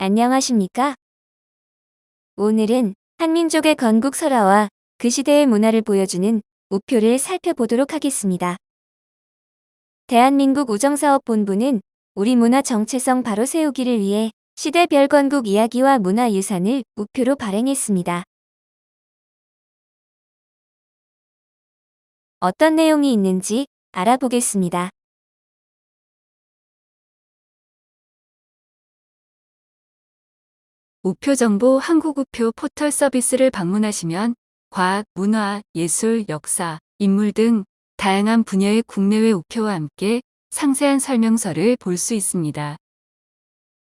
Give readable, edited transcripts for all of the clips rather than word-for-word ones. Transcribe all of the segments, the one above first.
안녕하십니까? 오늘은 한민족의 건국 설화와 그 시대의 문화를 보여주는 우표를 살펴보도록 하겠습니다. 대한민국 우정사업본부는 우리 문화 정체성 바로 세우기를 위해 시대별 건국 이야기와 문화유산을 우표로 발행했습니다. 어떤 내용이 있는지 알아보겠습니다. 우표정보 한국우표 포털 서비스를 방문하시면 과학, 문화, 예술, 역사, 인물 등 다양한 분야의 국내외 우표와 함께 상세한 설명서를 볼 수 있습니다.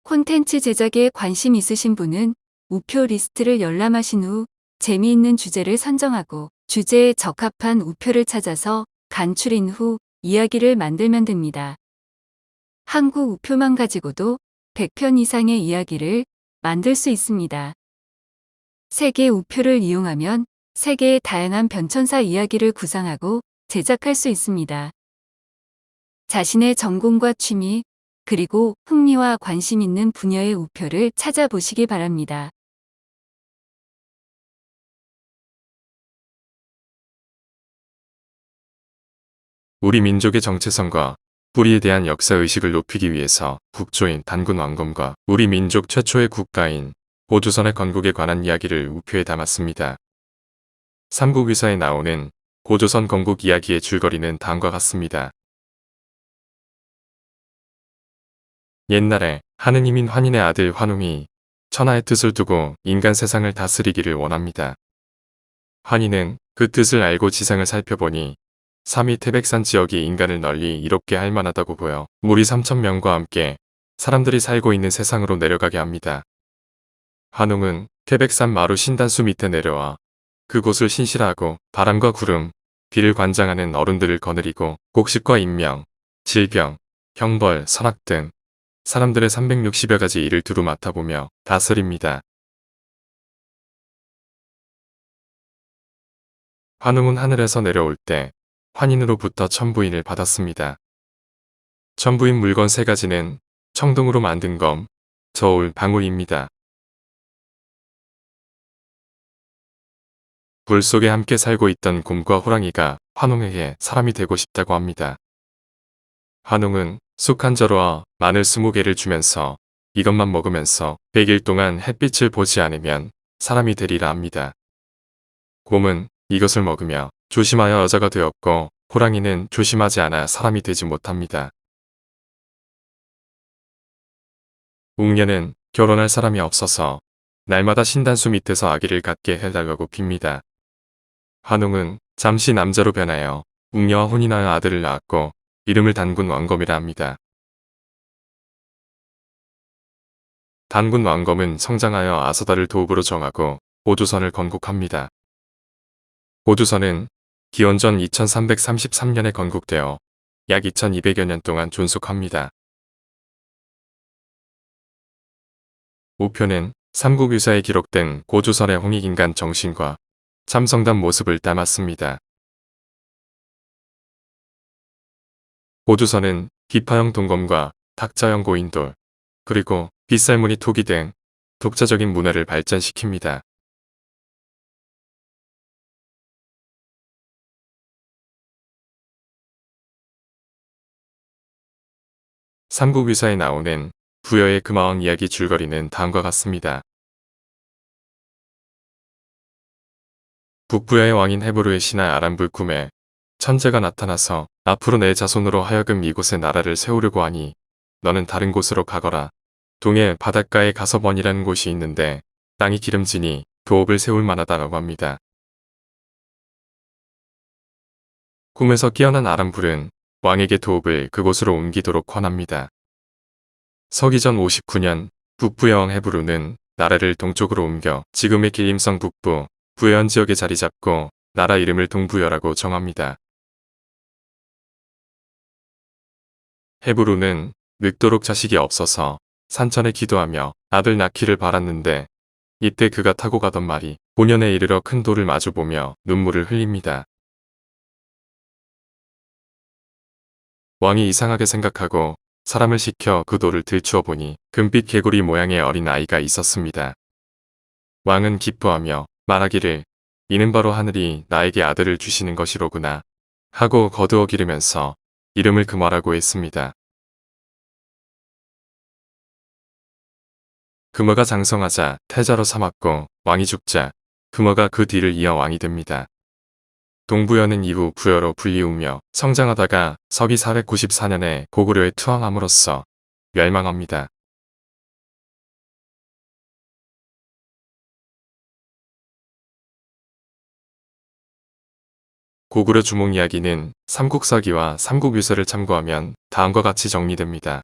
콘텐츠 제작에 관심 있으신 분은 우표 리스트를 열람하신 후 재미있는 주제를 선정하고 주제에 적합한 우표를 찾아서 간추린 후 이야기를 만들면 됩니다. 한국 우표만 가지고도 100편 이상의 이야기를 만들 수 있습니다. 세계 우표를 이용하면 세계의 다양한 변천사 이야기를 구상하고 제작할 수 있습니다. 자신의 전공과 취미, 그리고 흥미와 관심 있는 분야의 우표를 찾아보시기 바랍니다. 우리 민족의 정체성과 뿌리에 대한 역사의식을 높이기 위해서 국조인 단군 왕검과 우리 민족 최초의 국가인 고조선의 건국에 관한 이야기를 우표에 담았습니다. 삼국유사에 나오는 고조선 건국 이야기의 줄거리는 다음과 같습니다. 옛날에 하느님인 환인의 아들 환웅이 천하의 뜻을 두고 인간 세상을 다스리기를 원합니다. 환인은 그 뜻을 알고 지상을 살펴보니 삼위 태백산 지역이 인간을 널리 이롭게 할 만하다고 보여 무리 3,000명과 함께 사람들이 살고 있는 세상으로 내려가게 합니다. 환웅은 태백산 마루 신단수 밑에 내려와 그곳을 신실하고 바람과 구름, 비를 관장하는 어른들을 거느리고 곡식과 인명, 질병, 형벌, 선악 등 사람들의 360여 가지 일을 두루 맡아보며 다스립니다. 환웅은 하늘에서 내려올 때 환인으로부터 천부인을 받았습니다. 천부인 물건 3가지는 청동으로 만든 검, 저울, 방울입니다. 물 속에 함께 살고 있던 곰과 호랑이가 환웅에게 사람이 되고 싶다고 합니다. 환웅은 쑥 한 자루와 마늘 20개를 주면서 이것만 먹으면서 100일 동안 햇빛을 보지 않으면 사람이 되리라 합니다. 곰은 이것을 먹으며 조심하여 여자가 되었고 호랑이는 조심하지 않아 사람이 되지 못합니다. 웅녀는 결혼할 사람이 없어서 날마다 신단수 밑에서 아기를 갖게 해달라고 빕니다. 환웅은 잠시 남자로 변하여 웅녀와 혼인하여 아들을 낳았고 이름을 단군 왕검이라 합니다. 단군 왕검은 성장하여 아서다를 도읍으로 정하고 고조선을 건국합니다. 고조선은 기원전 2333년에 건국되어 약 2200여 년 동안 존속합니다. 우표는 삼국유사에 기록된 고조선의 홍익인간 정신과 참성단 모습을 담았습니다. 고조선은 기파형 동검과 탁자형 고인돌, 그리고 빗살무늬 토기 등 독자적인 문화를 발전시킵니다. 삼국유사에 나오는 부여의 금화왕 이야기 줄거리는 다음과 같습니다. 북부여의 왕인 헤브루의 신하 아람불 꿈에 천재가 나타나서 앞으로 내 자손으로 하여금 이곳에 나라를 세우려고 하니 너는 다른 곳으로 가거라. 동해 바닷가에 가서번이라는 곳이 있는데 땅이 기름지니 도읍을 세울 만하다라고 합니다. 꿈에서 깨어난 아람불은 왕에게 도읍을 그곳으로 옮기도록 권합니다. 서기전 59년 북부여왕 헤브루는 나라를 동쪽으로 옮겨 지금의 길림성 북부 부여현 지역에 자리 잡고 나라 이름을 동부여라고 정합니다. 헤브루는 늙도록 자식이 없어서 산천에 기도하며 아들 낳기를 바랐는데 이때 그가 타고 가던 말이 본연에 이르러 큰 돌을 마주보며 눈물을 흘립니다. 왕이 이상하게 생각하고 사람을 시켜 그 돌을 들추어 보니 금빛 개구리 모양의 어린 아이가 있었습니다. 왕은 기뻐하며 말하기를 이는 바로 하늘이 나에게 아들을 주시는 것이로구나 하고 거두어 기르면서 이름을 금화라고 했습니다. 금화가 장성하자 태자로 삼았고 왕이 죽자 금화가 그 뒤를 이어 왕이 됩니다. 동부여는 이후 부여로 불리우며 성장하다가 서기 494년에 고구려에 투항함으로써 멸망합니다. 고구려 주몽 이야기는 삼국사기와 삼국유서를 참고하면 다음과 같이 정리됩니다.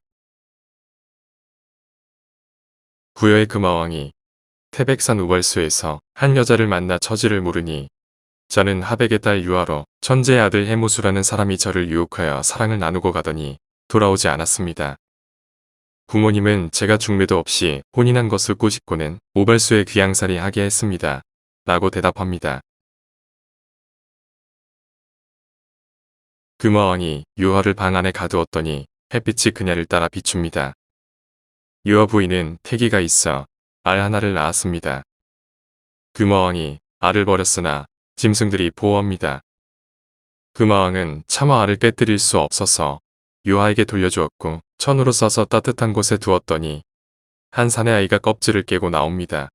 부여의 금화왕이 태백산 우발수에서 한 여자를 만나 처지를 물으니 저는 하백의 딸 유아로 천재의 아들 해무수라는 사람이 저를 유혹하여 사랑을 나누고 가더니 돌아오지 않았습니다. 부모님은 제가 중매도 없이 혼인한 것을 꼬집고는 우발수에 귀양살이 하게 했습니다. 라고 대답합니다. 금화왕이 유아를 방 안에 가두었더니 햇빛이 그녀를 따라 비춥니다. 유아 부인은 태기가 있어 알 하나를 낳았습니다. 금화왕이 알을 버렸으나 짐승들이 보호합니다. 금화왕은 차마 알을 깨뜨릴 수 없어서 유아에게 돌려주었고 천으로 싸서 따뜻한 곳에 두었더니 한 사내 아이가 껍질을 깨고 나옵니다.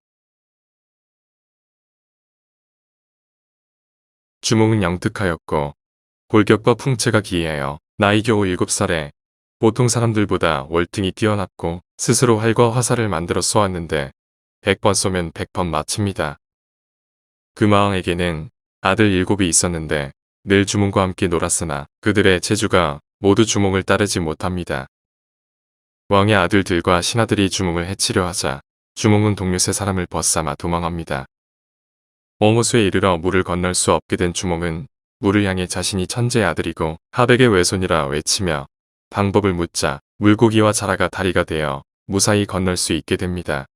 주몽은 영특하였고 골격과 풍채가 기이하여 나이 겨우 7살에 보통 사람들보다 월등히 뛰어났고 스스로 활과 화살을 만들어 쏘았는데 100번 쏘면 100번 맞춥니다. 금화왕에게는 아들 7이 있었는데 늘 주몽과 함께 놀았으나 그들의 재주가 모두 주몽을 따르지 못합니다. 왕의 아들들과 신하들이 주몽을 해치려 하자 주몽은 동료세 사람을 벗삼아 도망합니다. 어무수에 이르러 물을 건널 수 없게 된 주몽은 물을 향해 자신이 천재의 아들이고 하백의 외손이라 외치며 방법을 묻자 물고기와 자라가 다리가 되어 무사히 건널 수 있게 됩니다.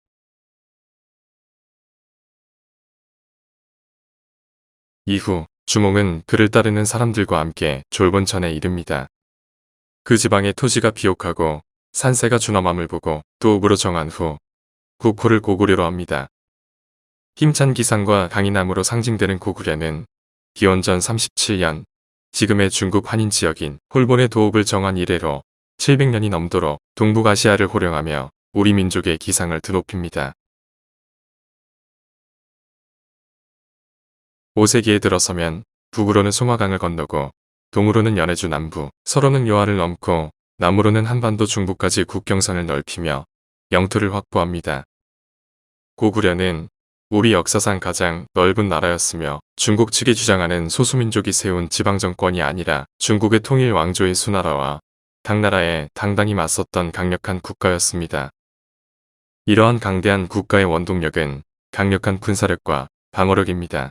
이후 주몽은 그를 따르는 사람들과 함께 졸본천에 이릅니다. 그 지방의 토지가 비옥하고 산세가 준엄함을 보고 도읍으로 정한 후 국호를 고구려로 합니다. 힘찬 기상과 강인함으로 상징되는 고구려는 기원전 37년 지금의 중국 한인 지역인 홀본의 도읍을 정한 이래로 700년이 넘도록 동북아시아를 호령하며 우리 민족의 기상을 드높입니다. 5세기에 들어서면 북으로는 송화강을 건너고 동으로는 연해주 남부, 서로는 요하를 넘고 남으로는 한반도 중부까지 국경선을 넓히며 영토를 확보합니다. 고구려는 우리 역사상 가장 넓은 나라였으며 중국 측이 주장하는 소수민족이 세운 지방정권이 아니라 중국의 통일 왕조의 수나라와 당나라에 당당히 맞섰던 강력한 국가였습니다. 이러한 강대한 국가의 원동력은 강력한 군사력과 방어력입니다.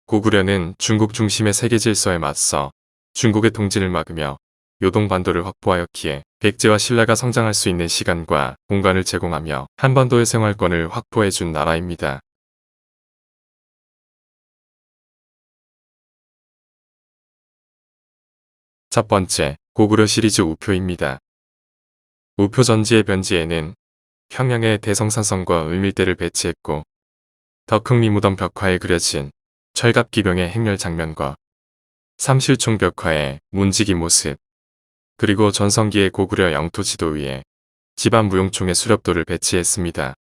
고구려는 중국 중심의 세계 질서에 맞서 중국의 통진을 막으며 요동반도를 확보하였기에 백제와 신라가 성장할 수 있는 시간과 공간을 제공하며 한반도의 생활권을 확보해준 나라입니다. 첫 번째, 고구려 시리즈 우표입니다. 우표 전지의 변지에는 평양의 대성산성과 을밀대를 배치했고 덕흥리무덤 벽화에 그려진 철갑기병의 행렬 장면과 삼실총 벽화의 문지기 모습, 그리고 전성기의 고구려 영토 지도 위에 집안 무용총의 수렵도를 배치했습니다.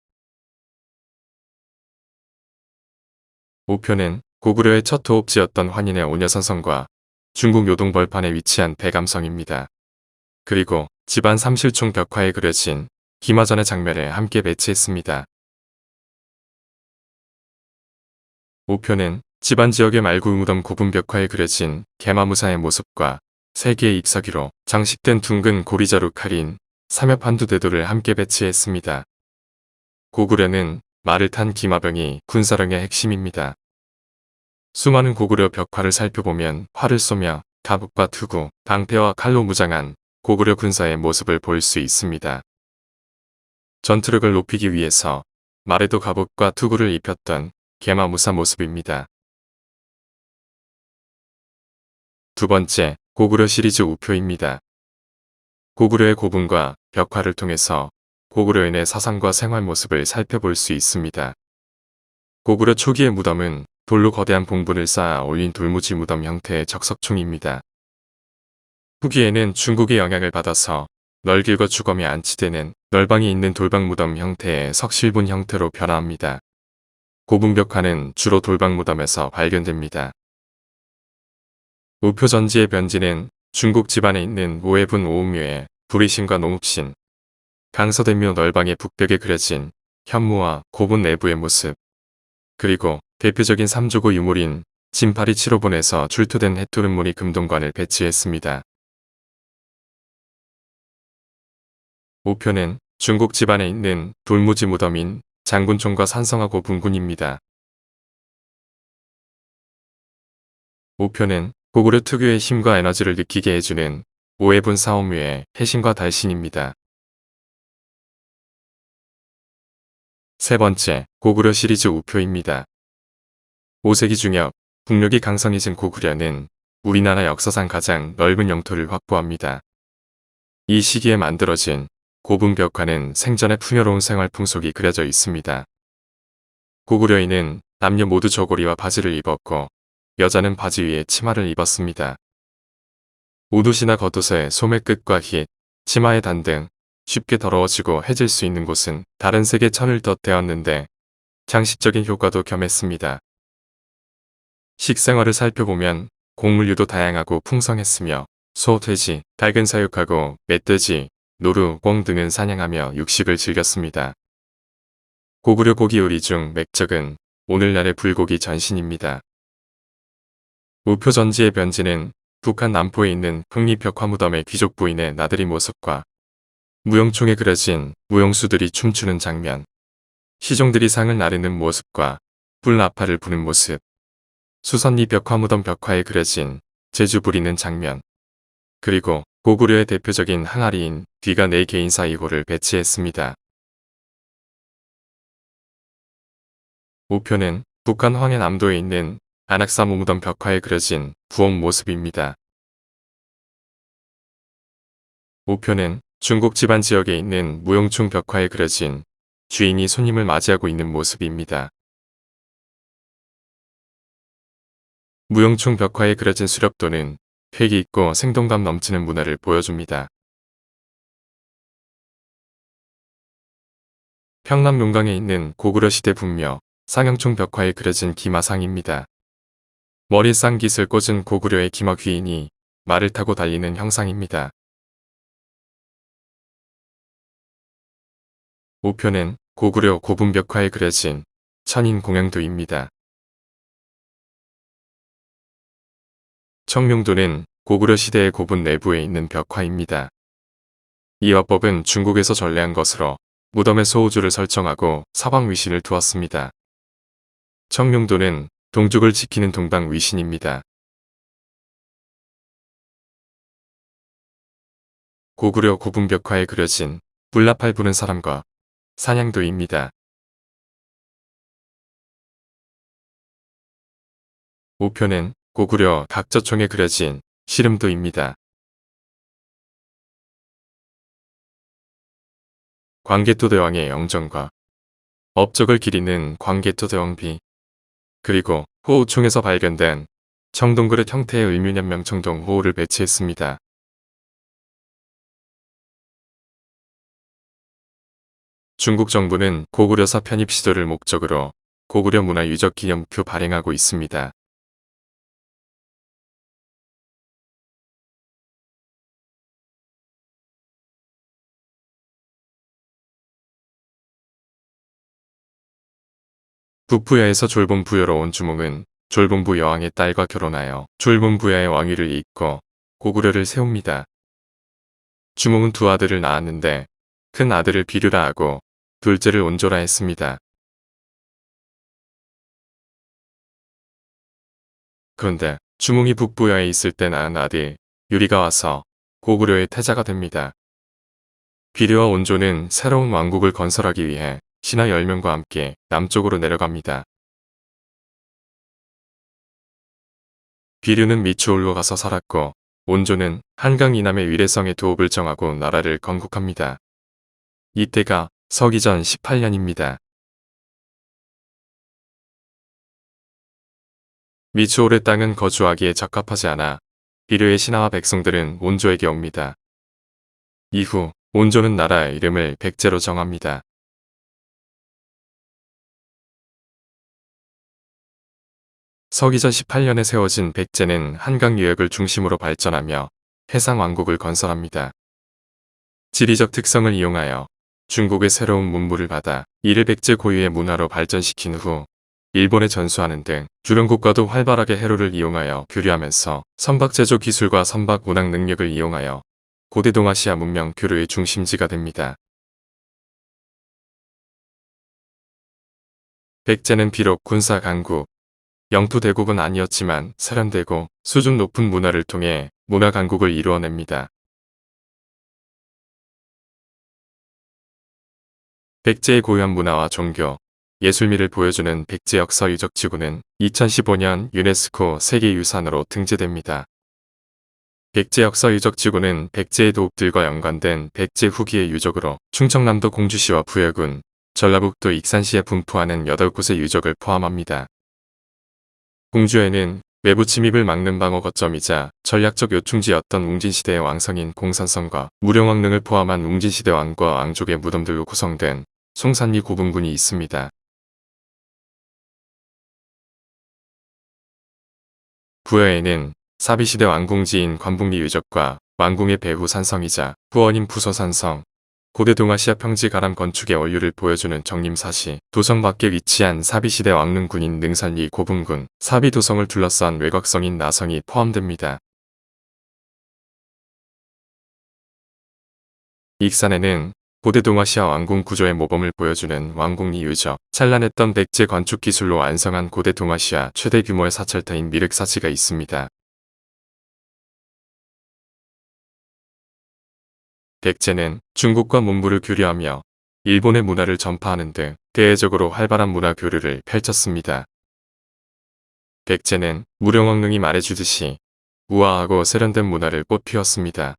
우표는 고구려의 첫 도읍지였던 환인의 오녀선성과 중국 요동 벌판에 위치한 백암성입니다. 그리고 집안 삼실총 벽화에 그려진 기마전의 장면을 함께 배치했습니다. 우표는 집안 지역의 말구무덤 고분 벽화에 그려진 개마무사의 모습과 3개의 잎사귀로 장식된 둥근 고리자루 칼인 삼엽한두대도를 함께 배치했습니다. 고구려는 말을 탄 기마병이 군사력의 핵심입니다. 수많은 고구려 벽화를 살펴보면 활을 쏘며 갑옷과 투구, 방패와 칼로 무장한 고구려 군사의 모습을 볼 수 있습니다. 전투력을 높이기 위해서 말에도 갑옷과 투구를 입혔던 개마무사 모습입니다. 두 번째, 고구려 시리즈 우표입니다. 고구려의 고분과 벽화를 통해서 고구려인의 사상과 생활 모습을 살펴볼 수 있습니다. 고구려 초기의 무덤은 돌로 거대한 봉분을 쌓아 올린 돌무지 무덤 형태의 적석총입니다. 후기에는 중국의 영향을 받아서 널길과 주검이 안치되는 널방이 있는 돌방 무덤 형태의 석실분 형태로 변화합니다. 고분벽화는 주로 돌방 무덤에서 발견됩니다. 우표전지의 변지는 중국 집안에 있는 모해분 오음묘의 부리신과 농읍신, 강서대묘 널방의 북벽에 그려진 현무와 고분 내부의 모습, 그리고 대표적인 삼조고 유물인 진파리 7호분에서 출토된 해투름무늬 금동관을 배치했습니다. 우표는 중국 집안에 있는 돌무지 무덤인 장군총과 산성하고 분군입니다. 우표는 고구려 특유의 힘과 에너지를 느끼게 해주는 오해분 사오묘의 해신과 달신입니다. 세 번째, 고구려 시리즈 우표입니다. 5세기 중엽, 국력이 강성해진 고구려는 우리나라 역사상 가장 넓은 영토를 확보합니다. 이 시기에 만들어진 고분벽화는 생전의 풍요로운 생활 풍속이 그려져 있습니다. 고구려인은 남녀 모두 저고리와 바지를 입었고 여자는 바지 위에 치마를 입었습니다. 우두시나 겉옷의 소매 끝과 깃, 치마의 단 등 쉽게 더러워지고 해질 수 있는 곳은 다른 색의 천을 덧대었는데 장식적인 효과도 겸했습니다. 식생활을 살펴보면 곡물류도 다양하고 풍성했으며 소, 돼지, 닭은 사육하고 멧돼지, 노루, 꿩 등은 사냥하며 육식을 즐겼습니다. 고구려 고기 요리 중 맥적은 오늘날의 불고기 전신입니다. 우표전지의 변지는 북한 남포에 있는 풍리벽화무덤의 귀족 부인의 나들이 모습과 무용총에 그려진 무용수들이 춤추는 장면, 시종들이 상을 나르는 모습과 뿔나파를 부는 모습, 수선리 벽화무덤 벽화에 그려진 제주 부리는 장면, 그리고 고구려의 대표적인 항아리인 뒤가 4개인 사이호를 배치했습니다. 우표는 북한 황해 남도에 있는 안악사무 무덤 벽화에 그려진 부엌 모습입니다. 우표는 중국 지반 지역에 있는 무용충 벽화에 그려진 주인이 손님을 맞이하고 있는 모습입니다. 무용충 벽화에 그려진 수렵도는 패기 있고 생동감 넘치는 문화를 보여줍니다. 평남 용강에 있는 고구려 시대 분묘 상영충 벽화에 그려진 기마상입니다. 머리에 쌍깃을 꽂은 고구려의 기마 귀인이 말을 타고 달리는 형상입니다. 우표는 고구려 고분 벽화에 그려진 천인 공양도입니다. 청룡도는 고구려 시대의 고분 내부에 있는 벽화입니다. 이 화법은 중국에서 전래한 것으로 무덤에 소우주를 설정하고 사방 위신을 두었습니다. 청룡도는 동족을 지키는 동방 위신입니다. 고구려 고분 벽화에 그려진 뿔나팔 부는 사람과 사냥도입니다. 우표는 고구려 각저총에 그려진 시름도입니다. 광개토대왕의 영정과 업적을 기리는 광개토대왕비, 그리고 호우총에서 발견된 청동그릇 형태의 을묘년명 청동 호우를 배치했습니다. 중국 정부는 고구려사 편입 시도를 목적으로 고구려 문화유적 기념표 발행하고 있습니다. 북부야에서 졸본부여로 온 주몽은 졸본부 여왕의 딸과 결혼하여 졸본부야의 왕위를 잇고 고구려를 세웁니다. 주몽은 2아들을 낳았는데 큰 아들을 비류라 하고 둘째를 온조라 했습니다. 그런데 주몽이 북부야에 있을 때 낳은 아들 유리가 와서 고구려의 태자가 됩니다. 비류와 온조는 새로운 왕국을 건설하기 위해 신하 10명과 함께 남쪽으로 내려갑니다. 비류는 미추홀로 가서 살았고 온조는 한강 이남의 위례성의 도읍을 정하고 나라를 건국합니다. 이때가 서기전 18년입니다. 미추홀의 땅은 거주하기에 적합하지 않아 비료의 신하와 백성들은 온조에게 옵니다. 이후 온조는 나라의 이름을 백제로 정합니다. 서기전 18년에 세워진 백제는 한강 유역을 중심으로 발전하며 해상 왕국을 건설합니다. 지리적 특성을 이용하여 중국의 새로운 문물을 받아 이를 백제 고유의 문화로 발전시킨 후 일본에 전수하는 등 주변 국가도 활발하게 해로를 이용하여 교류하면서 선박 제조 기술과 선박 운항 능력을 이용하여 고대 동아시아 문명 교류의 중심지가 됩니다. 백제는 비록 군사 강국, 영토 대국은 아니었지만 세련되고 수준 높은 문화를 통해 문화 강국을 이루어냅니다. 백제의 고유한 문화와 종교, 예술미를 보여주는 백제 역사 유적 지구는 2015년 유네스코 세계유산으로 등재됩니다. 백제 역사 유적 지구는 백제의 도읍들과 연관된 백제 후기의 유적으로 충청남도 공주시와 부여군, 전라북도 익산시에 분포하는 8곳의 유적을 포함합니다. 공주에는 외부 침입을 막는 방어 거점이자 전략적 요충지였던 웅진시대의 왕성인 공산성과 무령왕릉을 포함한 웅진시대 왕과 왕족의 무덤들로 구성된 송산리 고분군이 있습니다. 부여에는 사비시대 왕궁지인 관북리 유적과 왕궁의 배후 산성이자 후원인 부서산성, 고대 동아시아 평지 가람 건축의 원류를 보여주는 정림사시, 도성 밖에 위치한 사비시대 왕릉군인 능산리 고분군, 사비도성을 둘러싼 외곽성인 나성이 포함됩니다. 익산에는 고대 동아시아 왕궁 구조의 모범을 보여주는 왕궁리 유적, 찬란했던 백제 건축 기술로 완성한 고대 동아시아 최대 규모의 사찰터인 미륵사지가 있습니다. 백제는 중국과 문물을 교류하며 일본의 문화를 전파하는 등 대외적으로 활발한 문화 교류를 펼쳤습니다. 백제는 무령왕릉이 말해주듯이 우아하고 세련된 문화를 꽃피웠습니다.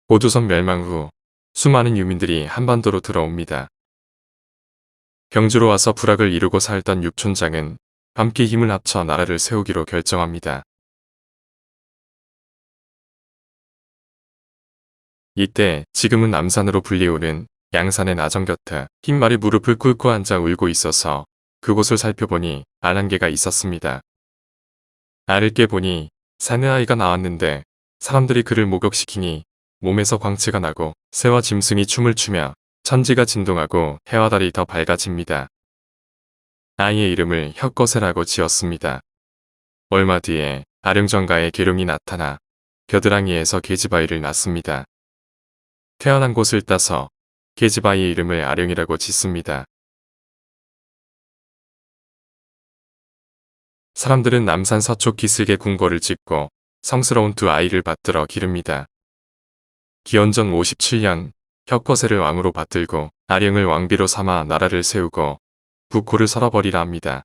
고조선 멸망 후 수많은 유민들이 한반도로 들어옵니다. 경주로 와서 부락을 이루고 살던 육촌장은 함께 힘을 합쳐 나라를 세우기로 결정합니다. 이때 지금은 남산으로 불리우는 양산의 나정 곁에 흰 말이 무릎을 꿇고 앉아 울고 있어서 그곳을 살펴보니 알 한 개가 있었습니다. 알을 깨보니 사내아이가 나왔는데 사람들이 그를 목욕시키니 몸에서 광채가 나고 새와 짐승이 춤을 추며 천지가 진동하고 해와 달이 더 밝아집니다. 아이의 이름을 혁거세라고 지었습니다. 얼마 뒤에 아령정가의 계룡이 나타나 겨드랑이에서 계집아이를 낳습니다. 태어난 곳을 따서 계집아이의 이름을 아령이라고 짓습니다. 사람들은 남산 서쪽 기슭에 궁궐을 짓고 성스러운 두 아이를 받들어 기릅니다. 기원전 57년 혁거세를 왕으로 받들고 아령을 왕비로 삼아 나라를 세우고 국호를 썰어버리라 합니다.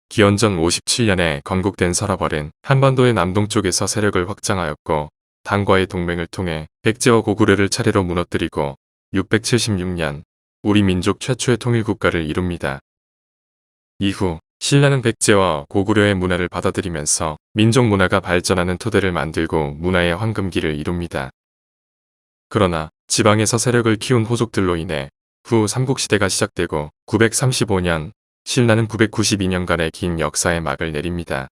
기원전 57년에 건국된 서라벌은 한반도의 남동쪽에서 세력을 확장하였고 당과의 동맹을 통해 백제와 고구려를 차례로 무너뜨리고 676년 우리 민족 최초의 통일국가를 이룹니다. 이후 신라는 백제와 고구려의 문화를 받아들이면서 민족 문화가 발전하는 토대를 만들고 문화의 황금기를 이룹니다. 그러나 지방에서 세력을 키운 호족들로 인해 후 삼국시대가 시작되고 935년 신라는 992년간의 긴 역사의 막을 내립니다.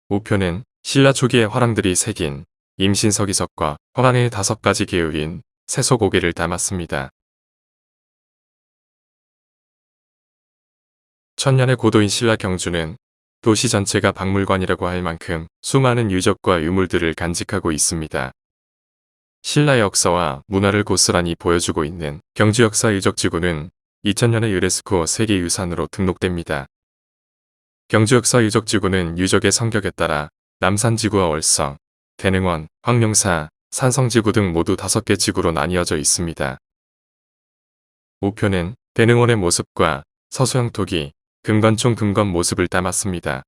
우표는 신라 초기의 화랑들이 새긴 임신서기석과 화랑의 5가지 계율인 세소고개를 담았습니다. 천년의 고도인 신라 경주는 도시 전체가 박물관이라고 할 만큼 수많은 유적과 유물들을 간직하고 있습니다. 신라의 역사와 문화를 고스란히 보여주고 있는 경주 역사 유적지구는 2000년에 유네스코 세계유산으로 등록됩니다. 경주 역사 유적지구는 유적의 성격에 따라 남산지구와 월성, 대능원, 황룡사, 산성지구 등 모두 5개 지구로 나뉘어져 있습니다. 우표는 대능원의 모습과 서수형 토기, 금관총 금관 모습을 담았습니다.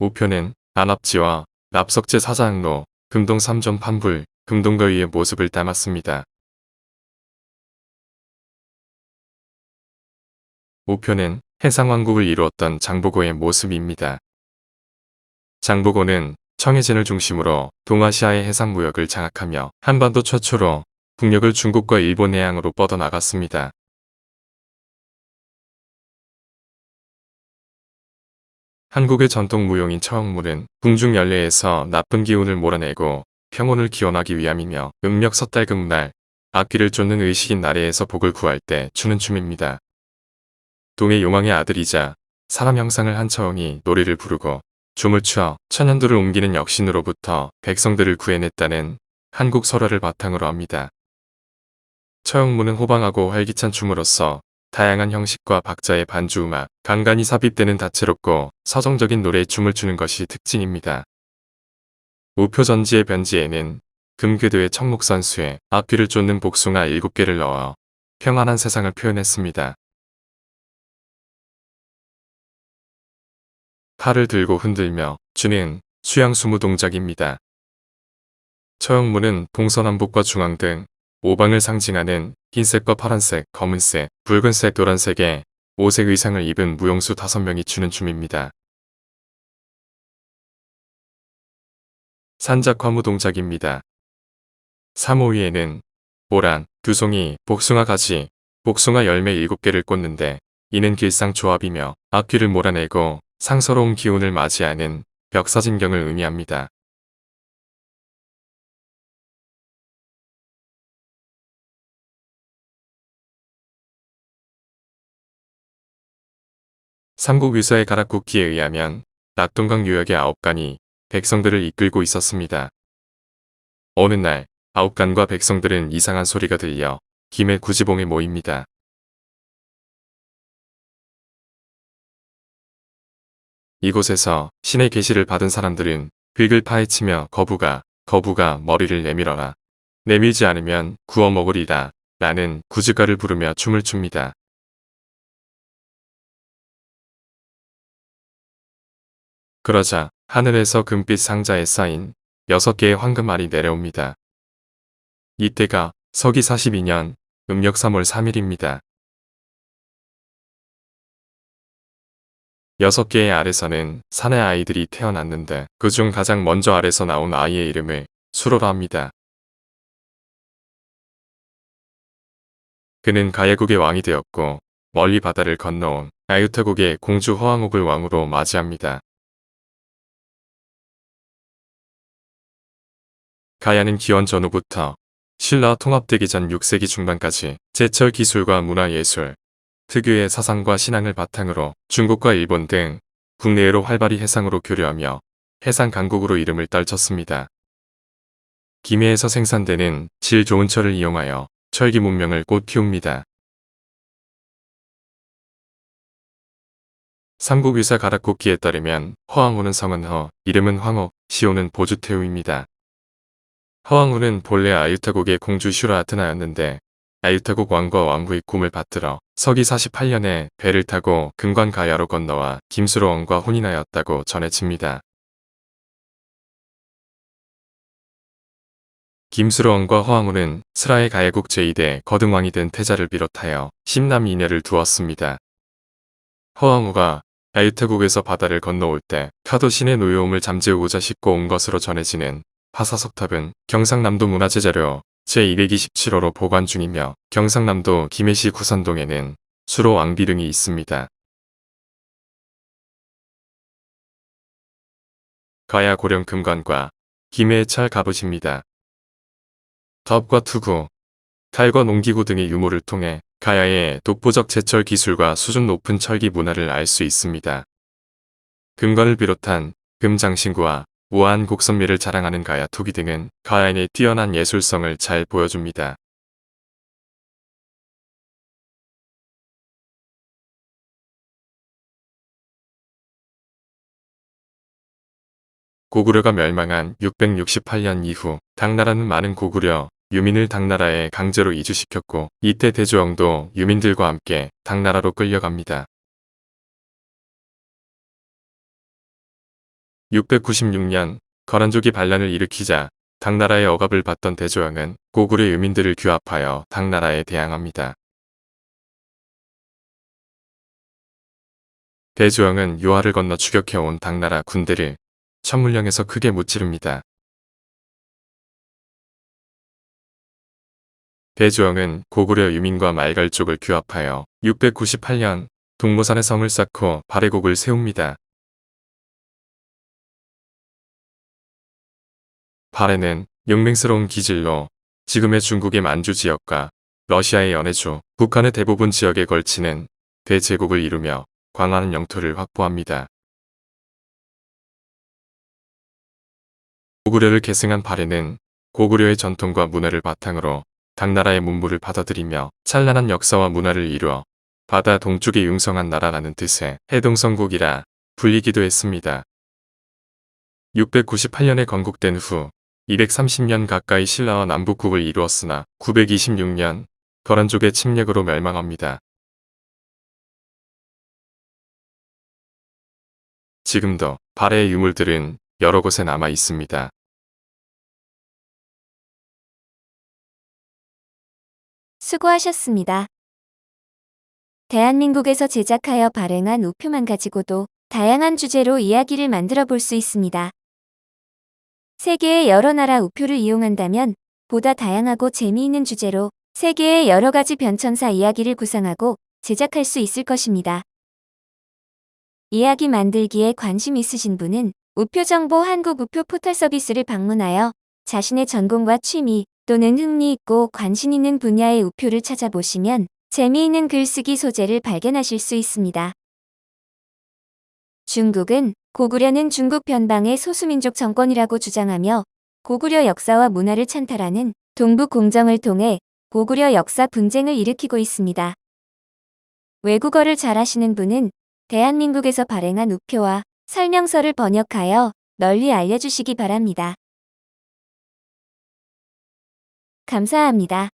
우표는 안압지와 납석제 사자항로, 금동 3점 판불, 금동거위의 모습을 담았습니다. 우표는 해상왕국을 이루었던 장보고의 모습입니다. 장보고는 청해진을 중심으로 동아시아의 해상무역을 장악하며 한반도 최초로 국력을 중국과 일본 해양으로 뻗어나갔습니다. 한국의 전통 무용인 처형물은 궁중 연례에서 나쁜 기운을 몰아내고 평온을 기원하기 위함이며 음력 섣달 금날, 악귀를 쫓는 의식인 나래에서 복을 구할 때 추는 춤입니다. 동해 용왕의 아들이자 사람 형상을 한 처형이 노래를 부르고 춤을 추어 천연도를 옮기는 역신으로부터 백성들을 구해냈다는 한국 설화를 바탕으로 합니다. 처형무는 호방하고 활기찬 춤으로써 다양한 형식과 박자의 반주음악, 간간히 삽입되는 다채롭고 서정적인 노래에 춤을 추는 것이 특징입니다. 우표전지의 변지에는 금궤도의 청목산수에 악귀를 쫓는 복숭아 7개를 넣어 평안한 세상을 표현했습니다. 팔을 들고 흔들며 추는 수양수무 동작입니다. 처형무는 동서남북과 중앙 등 5방을 상징하는 흰색과 파란색, 검은색, 붉은색, 노란색의 5색 의상을 입은 무용수 5명이 추는 춤입니다. 산작화무 동작입니다. 사모 위에는 보란, 두송이, 복숭아 가지, 복숭아 열매 7개를 꽂는데 이는 길상조합이며 악귀를 몰아내고 상서로운 기운을 맞이하는 벽사진경을 의미합니다. 삼국유사의 가락국기에 의하면 낙동강 유역의 9간이 백성들을 이끌고 있었습니다. 어느 날 9간과 백성들은 이상한 소리가 들려 김해 구지봉에 모입니다. 이곳에서 신의 계시를 받은 사람들은 흙을 파헤치며 거부가 머리를 내밀어라. 내밀지 않으면 구워 먹으리라 라는 구지가를 부르며 춤을 춥니다. 그러자 하늘에서 금빛 상자에 쌓인 6개의 황금알이 내려옵니다. 이때가 서기 42년 음력 3월 3일입니다. 6개의 알에서는 사내 아이들이 태어났는데 그중 가장 먼저 알에서 나온 아이의 이름을 수로라 합니다. 그는 가야국의 왕이 되었고 멀리 바다를 건너온 아유타국의 공주 허왕옥을 왕으로 맞이합니다. 가야는 기원 전후부터 신라와 통합되기 전 6세기 중반까지 제철 기술과 문화예술, 특유의 사상과 신앙을 바탕으로 중국과 일본 등 국내외로 활발히 해상으로 교류하며 해상 강국으로 이름을 떨쳤습니다. 김해에서 생산되는 질 좋은 철을 이용하여 철기 문명을 꽃 피웁니다. 삼국유사 가락국기에 따르면 허왕후는 성은 허, 이름은 황옥, 시호는 보주태후입니다. 허왕후는 본래 아유타국의 공주 슈라 아트나였는데 아유타국 왕과 왕후의 꿈을 받들어 서기 48년에 배를 타고 금관 가야로 건너와 김수로 왕과 혼인하였다고 전해집니다. 김수로 왕과 허왕후는 스라의 가야국 제2대 거등왕이 된 태자를 비롯하여 10남 2녀를 두었습니다. 허왕후가 아유타국에서 바다를 건너올 때 카도 신의 노여움을 잠재우고자 싣고 온 것으로 전해지는 파사석탑은 경상남도 문화재자료 제227호로 보관 중이며 경상남도 김해시 구산동에는 수로 왕비 등이 있습니다. 가야 고령 금관과 김해의 철 갑옷입니다. 덕과 투구, 탈과 농기구 등의 유물을 통해 가야의 독보적 제철 기술과 수준 높은 철기 문화를 알 수 있습니다. 금관을 비롯한 금장신구와 우아한 곡선미를 자랑하는 가야 토기 등은 가야인의 뛰어난 예술성을 잘 보여줍니다. 고구려가 멸망한 668년 이후 당나라는 많은 고구려 유민을 당나라에 강제로 이주시켰고 이때 대조영도 유민들과 함께 당나라로 끌려갑니다. 696년 거란족이 반란을 일으키자 당나라의 억압을 받던 대조영은 고구려 유민들을 규합하여 당나라에 대항합니다. 대조영은 요하를 건너 추격해온 당나라 군대를 천물령에서 크게 무찌릅니다. 대조영은 고구려 유민과 말갈족을 규합하여 698년 동모산에 성을 쌓고 발해국을 세웁니다. 발해는 용맹스러운 기질로 지금의 중국의 만주 지역과 러시아의 연해주, 북한의 대부분 지역에 걸치는 대제국을 이루며 광활한 영토를 확보합니다. 고구려를 계승한 발해는 고구려의 전통과 문화를 바탕으로 당나라의 문물을 받아들이며 찬란한 역사와 문화를 이루어 바다 동쪽에 융성한 나라라는 뜻의 해동성국이라 불리기도 했습니다. 698년에 건국된 후 230년 가까이 신라와 남북국을 이루었으나 926년 거란족의 침략으로 멸망합니다. 지금도 발해의 유물들은 여러 곳에 남아 있습니다. 수고하셨습니다. 대한민국에서 제작하여 발행한 우표만 가지고도 다양한 주제로 이야기를 만들어 볼 수 있습니다. 세계의 여러 나라 우표를 이용한다면 보다 다양하고 재미있는 주제로 세계의 여러 가지 변천사 이야기를 구상하고 제작할 수 있을 것입니다. 이야기 만들기에 관심 있으신 분은 우표정보 한국 우표 포털 서비스를 방문하여 자신의 전공과 취미 또는 흥미있고 관심 있는 분야의 우표를 찾아보시면 재미있는 글쓰기 소재를 발견하실 수 있습니다. 중국은 고구려는 중국 변방의 소수민족 정권이라고 주장하며 고구려 역사와 문화를 찬탈하는 동북 공정을 통해 고구려 역사 분쟁을 일으키고 있습니다. 외국어를 잘하시는 분은 대한민국에서 발행한 우표와 설명서를 번역하여 널리 알려주시기 바랍니다. 감사합니다.